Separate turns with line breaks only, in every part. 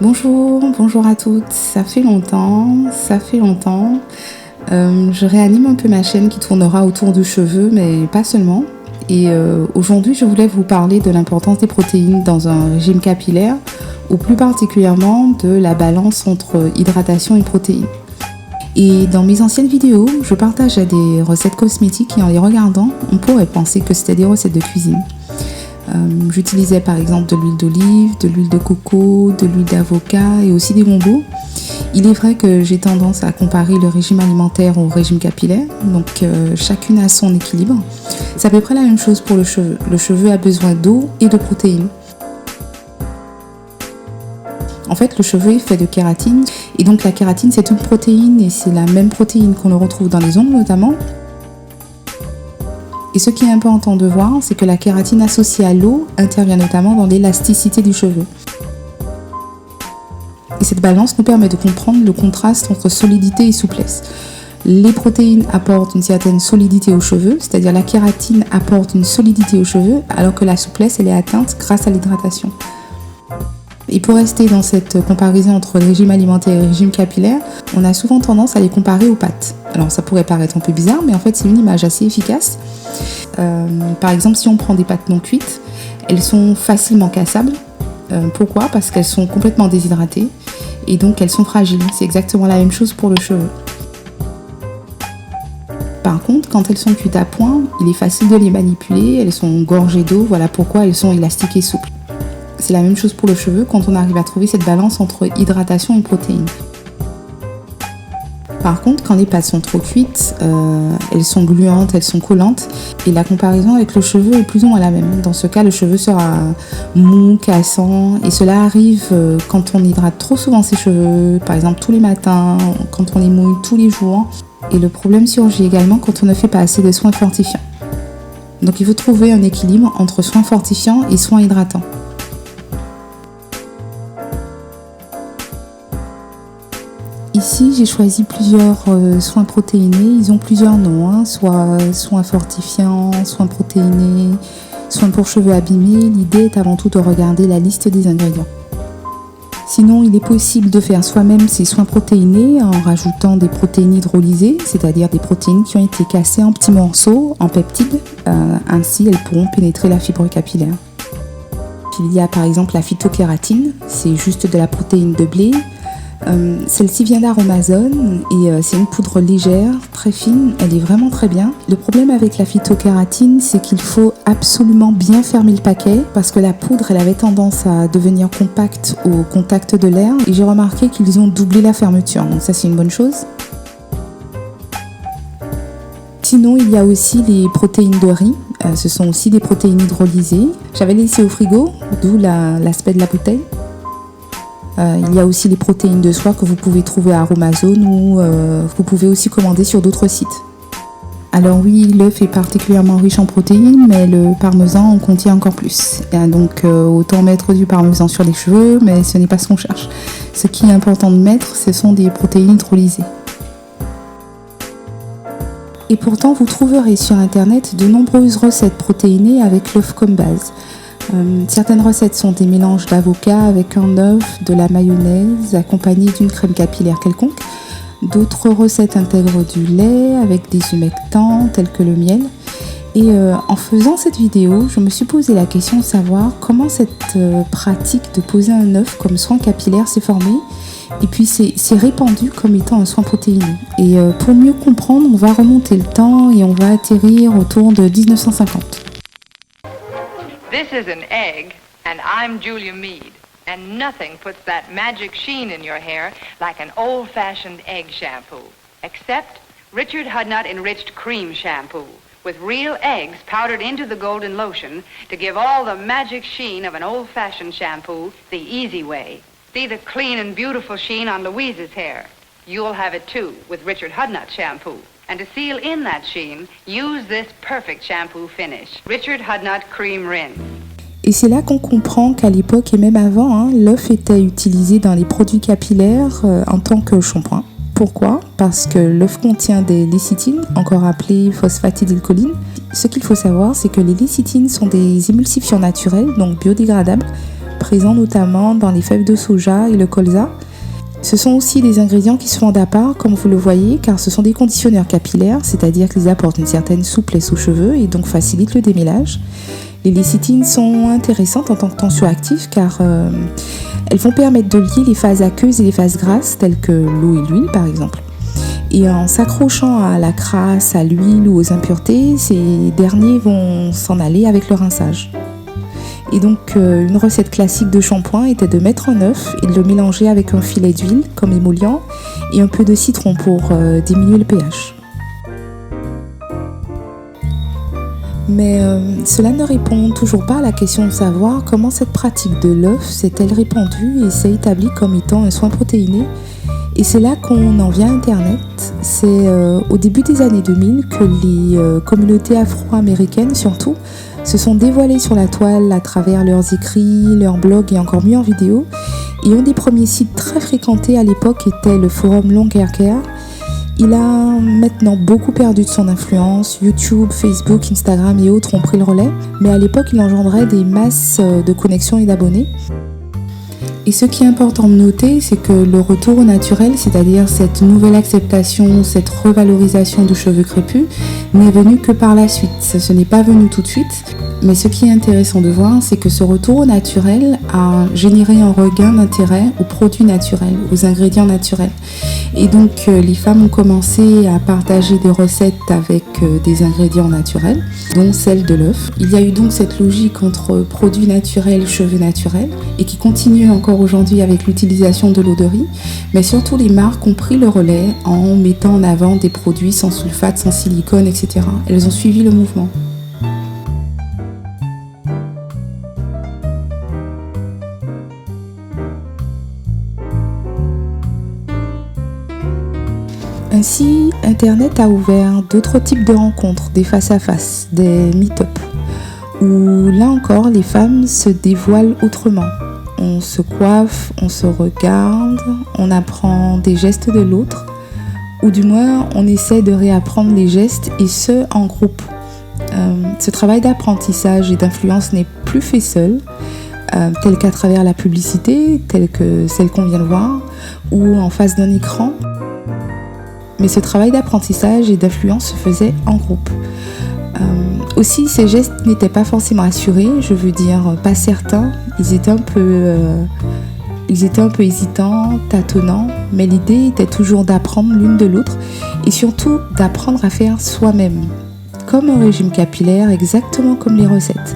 Bonjour à toutes, ça fait longtemps. Je réanime un peu ma chaîne qui tournera autour du cheveu, mais pas seulement. Et aujourd'hui, je voulais vous parler de l'importance des protéines dans un régime capillaire, ou plus particulièrement de la balance entre hydratation et protéines. Et dans mes anciennes vidéos, je partageais des recettes cosmétiques et en les regardant, on pourrait penser que c'était des recettes de cuisine. J'utilisais par exemple de l'huile d'olive, de l'huile de coco, de l'huile d'avocat et aussi des bonbons. Il est vrai que j'ai tendance à comparer le régime alimentaire au régime capillaire, donc chacune a son équilibre. C'est à peu près la même chose pour le cheveu. Le cheveu a besoin d'eau et de protéines. En fait, le cheveu est fait de kératine, et donc la kératine c'est une protéine, et c'est la même protéine qu'on le retrouve dans les ongles notamment. Et ce qui est important de voir, c'est que la kératine associée à l'eau intervient notamment dans l'élasticité du cheveu. Et cette balance nous permet de comprendre le contraste entre solidité et souplesse. Les protéines apportent une certaine solidité aux cheveux, c'est-à-dire la kératine apporte une solidité aux cheveux, alors que la souplesse elle est atteinte grâce à l'hydratation. Et pour rester dans cette comparaison entre le régime alimentaire et le régime capillaire, on a souvent tendance à les comparer aux pâtes. Alors ça pourrait paraître un peu bizarre, mais en fait c'est une image assez efficace. Par exemple, si on prend des pâtes non cuites, elles sont facilement cassables. Pourquoi ? Parce qu'elles sont complètement déshydratées et donc elles sont fragiles. C'est exactement la même chose pour le cheveu. Par contre, quand elles sont cuites à point, il est facile de les manipuler, elles sont gorgées d'eau, voilà pourquoi elles sont élastiques et souples. C'est la même chose pour le cheveu quand on arrive à trouver cette balance entre hydratation et protéines. Par contre, quand les pâtes sont trop cuites, elles sont gluantes, elles sont collantes, et la comparaison avec le cheveu est plus ou moins la même. Dans ce cas, le cheveu sera mou, cassant, et cela arrive quand on hydrate trop souvent ses cheveux, par exemple tous les matins, quand on les mouille tous les jours. Et le problème surgit également quand on ne fait pas assez de soins fortifiants. Donc il faut trouver un équilibre entre soins fortifiants et soins hydratants. Ici, j'ai choisi plusieurs soins protéinés. Ils ont plusieurs noms, soit soins fortifiants, soins protéinés, soins pour cheveux abîmés. L'idée est avant tout de regarder la liste des ingrédients. Sinon, il est possible de faire soi-même ces soins protéinés en rajoutant des protéines hydrolysées, c'est-à-dire des protéines qui ont été cassées en petits morceaux, en peptides. Ainsi, elles pourront pénétrer la fibre capillaire. Il y a par exemple la phytokératine, c'est juste de la protéine de blé. Celle-ci vient d'Aromazone et c'est une poudre légère, très fine, elle est vraiment très bien. Le problème avec la phytokératine, c'est qu'il faut absolument bien fermer le paquet parce que la poudre, elle avait tendance à devenir compacte au contact de l'air et j'ai remarqué qu'ils ont doublé la fermeture, donc ça c'est une bonne chose. Sinon, il y a aussi les protéines de riz, ce sont aussi des protéines hydrolysées. J'avais laissé au frigo, d'où l'aspect de la bouteille. Il y a aussi les protéines de soie que vous pouvez trouver à Aromazone ou vous pouvez aussi commander sur d'autres sites. Alors oui, l'œuf est particulièrement riche en protéines, mais le parmesan en contient encore plus. Donc autant mettre du parmesan sur les cheveux, mais ce n'est pas ce qu'on cherche. Ce qui est important de mettre, ce sont des protéines hydrolysées. Et pourtant, vous trouverez sur internet de nombreuses recettes protéinées avec l'œuf comme base. Certaines recettes sont des mélanges d'avocat avec un œuf, de la mayonnaise, accompagnée d'une crème capillaire quelconque. D'autres recettes intègrent du lait avec des humectants tels que le miel. Et en faisant cette vidéo, je me suis posé la question de savoir comment cette pratique de poser un œuf comme soin capillaire s'est formée. Et puis c'est répandu comme étant un soin protéiné. Et pour mieux comprendre, on va remonter le temps et on va atterrir autour de 1950.
This is an egg, and I'm Julia Mead. And nothing puts that magic sheen in your hair like an old-fashioned egg shampoo. Except Richard Hudnut Enriched Cream Shampoo, with real eggs powdered into the golden lotion to give all the magic sheen of an old-fashioned shampoo the easy way. See the clean and beautiful sheen on Louise's hair. You'll have it too with Richard Hudnut Shampoo. And to seal in that sheen, use this perfect shampoo finish. Richard Hudnut Cream Rinse.
Et c'est là qu'on comprend qu'à l'époque et même avant, l'œuf était utilisé dans les produits capillaires en tant que shampoing. Pourquoi ? Parce que l'œuf contient des lécithines, encore appelées phosphatidylcholine. Ce qu'il faut savoir, c'est que les lécithines sont des émulsifiants naturels, donc biodégradables, présents notamment dans les fèves de soja et le colza. Ce sont aussi des ingrédients qui se vendent à part, comme vous le voyez, car ce sont des conditionneurs capillaires, c'est-à-dire qu'ils apportent une certaine souplesse aux cheveux et donc facilitent le démêlage. Les lécithines sont intéressantes en tant que tensioactifs car elles vont permettre de lier les phases aqueuses et les phases grasses, telles que l'eau et l'huile par exemple. Et en s'accrochant à la crasse, à l'huile ou aux impuretés, ces derniers vont s'en aller avec le rinçage. Et donc une recette classique de shampoing était de mettre un œuf et de le mélanger avec un filet d'huile comme émollient et un peu de citron pour diminuer le pH. Mais cela ne répond toujours pas à la question de savoir comment cette pratique de l'œuf s'est-elle répandue et s'est établie comme étant un soin protéiné. Et c'est là qu'on en vient à Internet. C'est au début des années 2000 que les communautés afro-américaines surtout se sont dévoilées sur la toile à travers leurs écrits, leurs blogs et encore mieux en vidéo. Et un des premiers sites très fréquentés à l'époque était le forum Long Hair Care. Il a maintenant beaucoup perdu de son influence. YouTube, Facebook, Instagram et autres ont pris le relais. Mais à l'époque, il engendrait des masses de connexions et d'abonnés. Et ce qui est important de noter, c'est que le retour au naturel, c'est-à-dire cette nouvelle acceptation, cette revalorisation du cheveu crépus, n'est venu que par la suite. Ce n'est pas venu tout de suite. Mais ce qui est intéressant de voir, c'est que ce retour au naturel a généré un regain d'intérêt aux produits naturels, aux ingrédients naturels. Et donc, les femmes ont commencé à partager des recettes avec des ingrédients naturels, dont celle de l'œuf. Il y a eu donc cette logique entre produits naturels, cheveux naturels, et qui continue encore aujourd'hui avec l'utilisation de l'eau de riz. Mais surtout, les marques ont pris le relais en mettant en avant des produits sans sulfate, sans silicone, etc. Elles ont suivi le mouvement. Ainsi, Internet a ouvert d'autres types de rencontres, des face-à-face, des meet-up, où là encore, les femmes se dévoilent autrement. On se coiffe, on se regarde, on apprend des gestes de l'autre, ou du moins, on essaie de réapprendre les gestes, et ce, en groupe. Ce travail d'apprentissage et d'influence n'est plus fait seul, tel qu'à travers la publicité, telle que celle qu'on vient de voir, ou en face d'un écran. Mais ce travail d'apprentissage et d'influence se faisait en groupe. Aussi, ces gestes n'étaient pas forcément assurés, je veux dire pas certains. Ils étaient un peu hésitants, tâtonnants, mais l'idée était toujours d'apprendre l'une de l'autre et surtout d'apprendre à faire soi-même, comme un régime capillaire, exactement comme les recettes.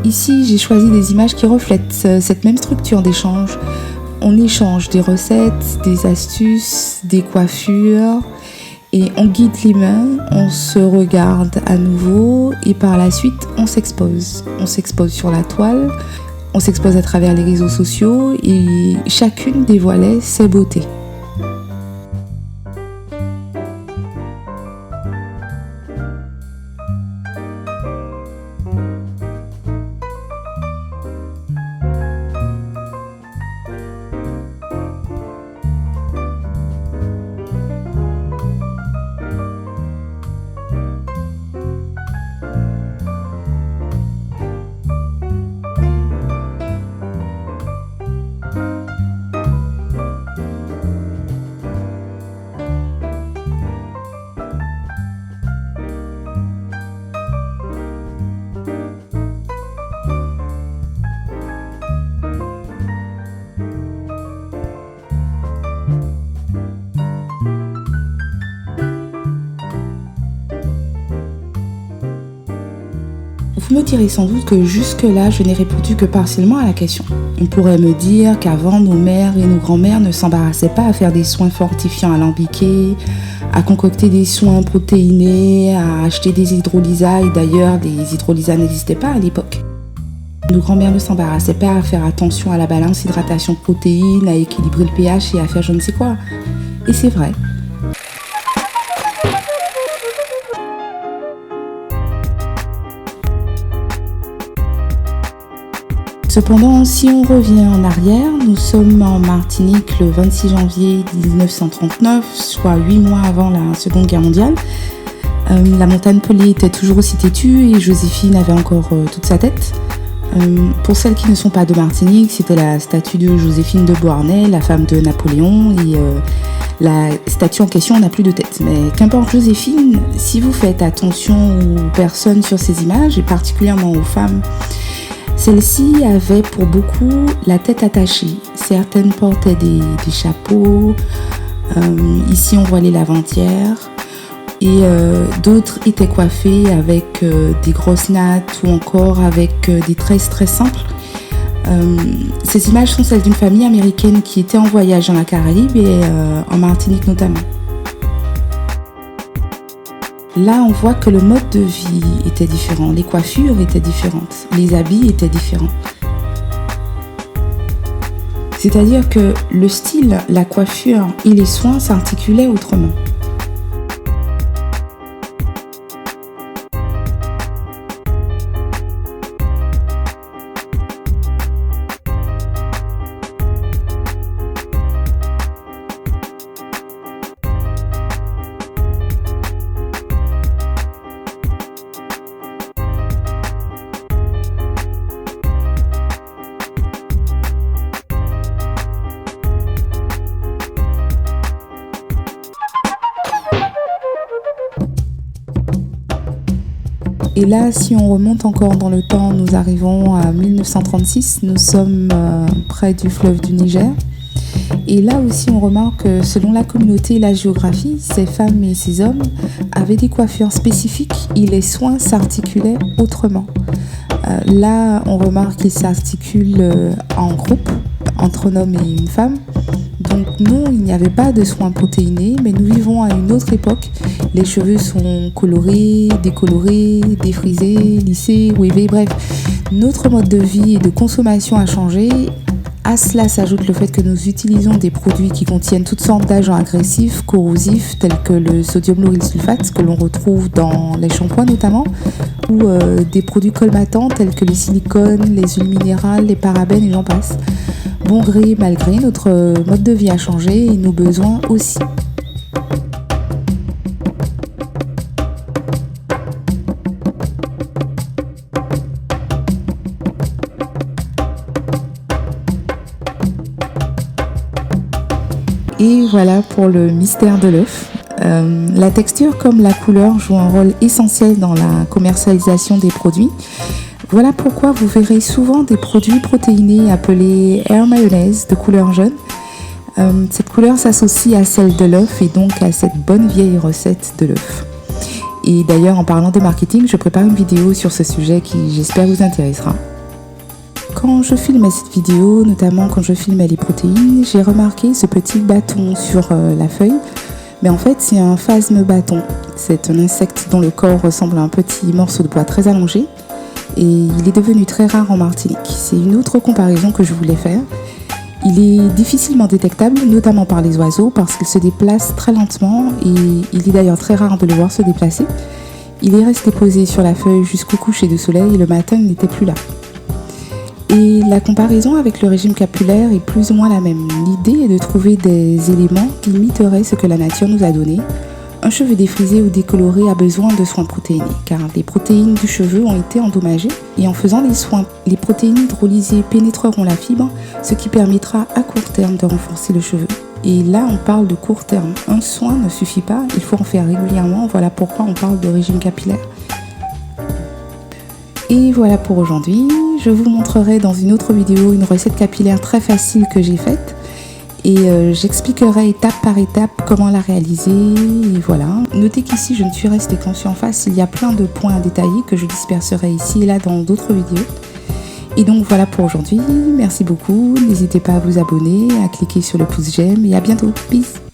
Ici, j'ai choisi des images qui reflètent cette même structure d'échange. On échange des recettes, des astuces, des coiffures et on guide les mains, on se regarde à nouveau et par la suite on s'expose. On s'expose sur la toile, on s'expose à travers les réseaux sociaux et chacune dévoilait ses beautés. Vous me direz sans doute que jusque-là, je n'ai répondu que partiellement à la question. On pourrait me dire qu'avant, nos mères et nos grands-mères ne s'embarrassaient pas à faire des soins fortifiants alambiqués, à concocter des soins protéinés, à acheter des hydrolysats. Et d'ailleurs, les hydrolysats n'existaient pas à l'époque. Nos grands-mères ne s'embarrassaient pas à faire attention à la balance hydratation-protéines, à équilibrer le pH et à faire je ne sais quoi. Et c'est vrai. Cependant, si on revient en arrière, nous sommes en Martinique le 26 janvier 1939, soit 8 mois avant la Seconde Guerre mondiale. La montagne Pelée était toujours aussi têtue et Joséphine avait encore toute sa tête. Pour celles qui ne sont pas de Martinique, c'était la statue de Joséphine de Beauharnais, la femme de Napoléon, et la statue en question n'a plus de tête. Mais qu'importe Joséphine, si vous faites attention aux personnes sur ces images, et particulièrement aux femmes, celle-ci avait pour beaucoup la tête attachée. Certaines portaient des chapeaux, ici on voit les laventières, et d'autres étaient coiffées avec des grosses nattes ou encore avec des tresses très simples. Ces images sont celles d'une famille américaine qui était en voyage dans la Caraïbe et en Martinique notamment. Là, on voit que le mode de vie était différent, les coiffures étaient différentes, les habits étaient différents. C'est-à-dire que le style, la coiffure et les soins s'articulaient autrement. Et là, si on remonte encore dans le temps, nous arrivons à 1936, nous sommes près du fleuve du Niger. Et là aussi, on remarque que selon la communauté et la géographie, ces femmes et ces hommes avaient des coiffures spécifiques et les soins s'articulaient autrement. Là, on remarque qu'ils s'articulent en groupe, entre un homme et une femme. Donc non, il n'y avait pas de soins protéinés, mais nous vivons à une autre époque. Les cheveux sont colorés, décolorés, défrisés, lissés, wavés, bref. Notre mode de vie et de consommation a changé. À cela s'ajoute le fait que nous utilisons des produits qui contiennent toutes sortes d'agents agressifs, corrosifs, tels que le sodium lauryl sulfate, que l'on retrouve dans les shampoings notamment, ou des produits colmatants tels que les silicones, les huiles minérales, les parabènes et j'en passe. Bon gré, mal gré, notre mode de vie a changé et nos besoins aussi. Et voilà pour le mystère de l'œuf. La texture comme la couleur jouent un rôle essentiel dans la commercialisation des produits. Voilà pourquoi vous verrez souvent des produits protéinés appelés Air Mayonnaise de couleur jaune. Cette couleur s'associe à celle de l'œuf et donc à cette bonne vieille recette de l'œuf. Et d'ailleurs, en parlant de marketing, je prépare une vidéo sur ce sujet qui, j'espère, vous intéressera. Quand je filmais cette vidéo, notamment quand je filmais les protéines, j'ai remarqué ce petit bâton sur la feuille. Mais en fait, c'est un phasme bâton. C'est un insecte dont le corps ressemble à un petit morceau de bois très allongé. Et il est devenu très rare en Martinique. C'est une autre comparaison que je voulais faire. Il est difficilement détectable, notamment par les oiseaux, parce qu'il se déplace très lentement et il est d'ailleurs très rare de le voir se déplacer. Il est resté posé sur la feuille jusqu'au coucher du soleil et le matin, il n'était plus là. Et la comparaison avec le régime capillaire est plus ou moins la même. L'idée est de trouver des éléments qui imiteraient ce que la nature nous a donné. Un cheveu défrisé ou décoloré a besoin de soins protéinés, car les protéines du cheveu ont été endommagées. Et en faisant les soins, les protéines hydrolysées pénétreront la fibre, ce qui permettra à court terme de renforcer le cheveu. Et là, on parle de court terme. Un soin ne suffit pas, il faut en faire régulièrement. Voilà pourquoi on parle de régime capillaire. Et voilà pour aujourd'hui. Je vous montrerai dans une autre vidéo une recette capillaire très facile que j'ai faite. Et j'expliquerai étape par étape comment la réaliser. Et voilà. Notez qu'ici, je ne suis restée qu'en surface. Il y a plein de points à détailler que je disperserai ici et là dans d'autres vidéos. Et donc voilà pour aujourd'hui. Merci beaucoup. N'hésitez pas à vous abonner, à cliquer sur le pouce j'aime et à bientôt. Peace.